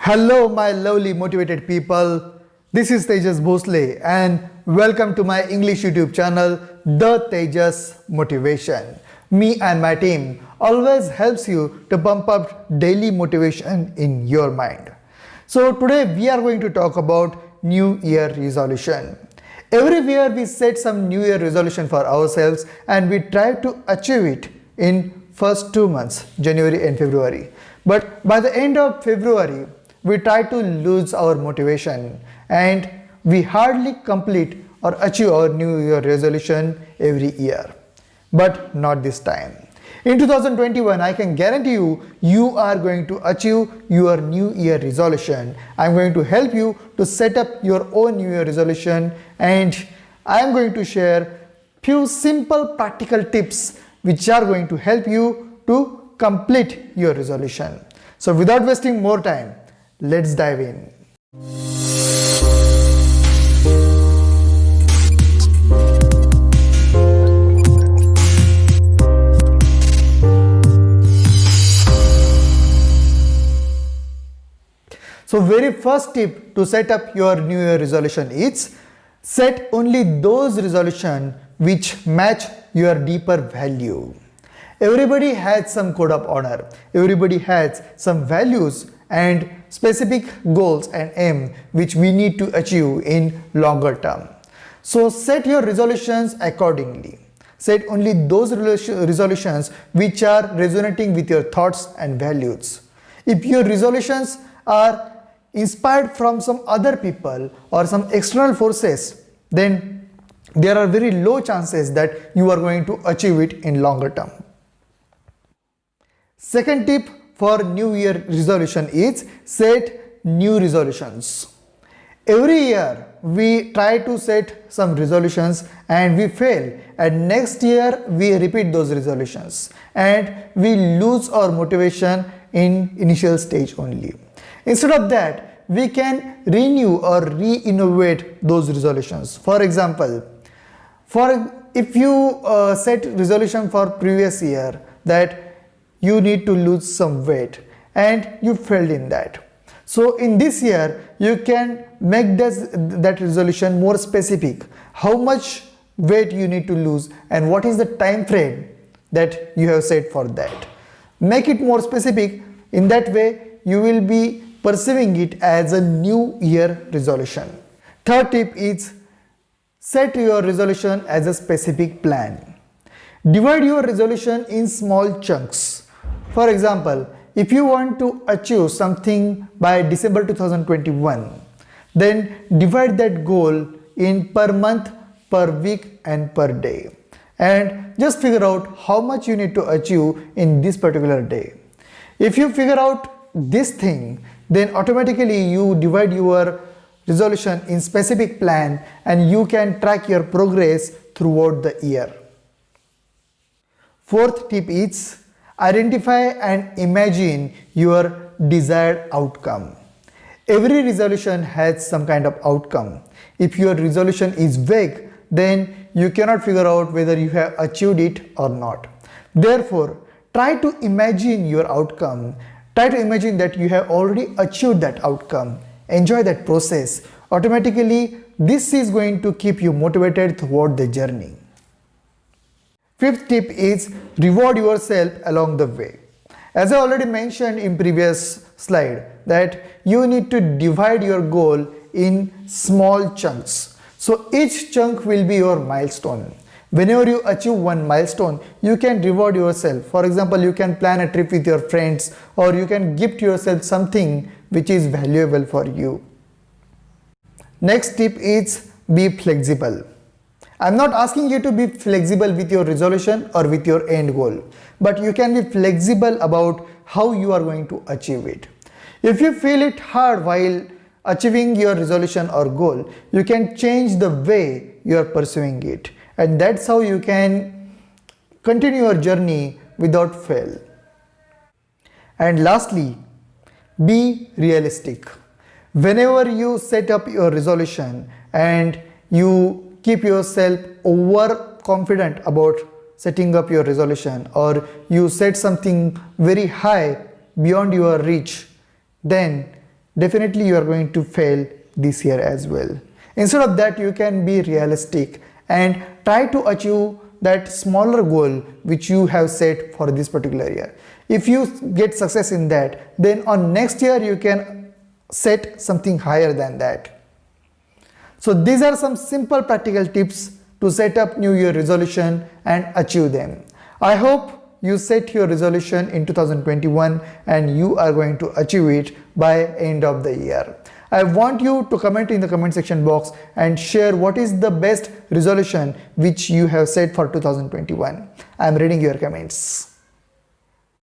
Hello, my lovely motivated people. This is Tejas Bhosle, and welcome to my English YouTube channel, The Tejas Motivation. Me and my team always helps you to pump up daily motivation in your mind. So today we are going to talk about New Year resolution. Every year we set some New Year resolution for ourselves and we try to achieve it in first 2 months, January and February. But by the end of February, we try to lose our motivation and we hardly complete or achieve our New Year resolution every year. But not this time. In 2021, I can guarantee you, you are going to achieve your New Year resolution. I'm going to help you to set up your own New Year resolution, and I am going to share few simple practical tips which are going to help you to complete your resolution. So without wasting more time, let's dive in. So very first tip to set up your New Year resolution is set only those resolutions which match your deeper value. Everybody has some code of honor. Everybody has some values and specific goals and aim which we need to achieve in longer term. So set your resolutions accordingly. Set only those resolutions which are resonating with your thoughts and values. If your resolutions are inspired from some other people or some external forces, then there are very low chances that you are going to achieve it in longer term. Second tip for New Year resolution is set new resolutions. Every year we try to set some resolutions and we fail, and next year we repeat those resolutions and we lose our motivation in initial stage only. Instead of that, we can renew or re-innovate those resolutions. For example, if you set resolution for previous year that you need to lose some weight and you failed in that. So in this year, you can make that resolution more specific. How much weight you need to lose and what is the time frame that you have set for that. Make it more specific. In that way, you will be perceiving it as a New Year resolution. Third tip is set your resolution as a specific plan. Divide your resolution in small chunks. For example, if you want to achieve something by December 2021, then divide that goal in per month, per week and per day. And just figure out how much you need to achieve in this particular day. If you figure out this thing, then automatically you divide your resolution in specific plan and you can track your progress throughout the year. Fourth tip is identify and imagine your desired outcome. Every resolution has some kind of outcome. If your resolution is vague, then you cannot figure out whether you have achieved it or not. Therefore, try to imagine your outcome. Try to imagine that you have already achieved that outcome. Enjoy that process. Automatically, this is going to keep you motivated throughout the journey. Fifth tip is reward yourself along the way. As I already mentioned in previous slide, that you need to divide your goal in small chunks. So each chunk will be your milestone. Whenever you achieve one milestone, you can reward yourself. For example, you can plan a trip with your friends or you can gift yourself something which is valuable for you. Next tip is be flexible. I'm not asking you to be flexible with your resolution or with your end goal, but you can be flexible about how you are going to achieve it. If you feel it hard while achieving your resolution or goal, you can change the way you are pursuing it. And that's how you can continue your journey without fail. And lastly, be realistic. Whenever you set up your resolution and you keep yourself overconfident about setting up your resolution, or you set something very high beyond your reach, then definitely you are going to fail this year as well. Instead of that, you can be realistic and try to achieve that smaller goal which you have set for this particular year. If you get success in that, then on next year you can set something higher than that. So these are some simple practical tips to set up New Year resolution and achieve them. I hope you set your resolution in 2021 and you are going to achieve it by end of the year. I want you to comment in the comment section box and share what is the best resolution which you have set for 2021. I am reading your comments.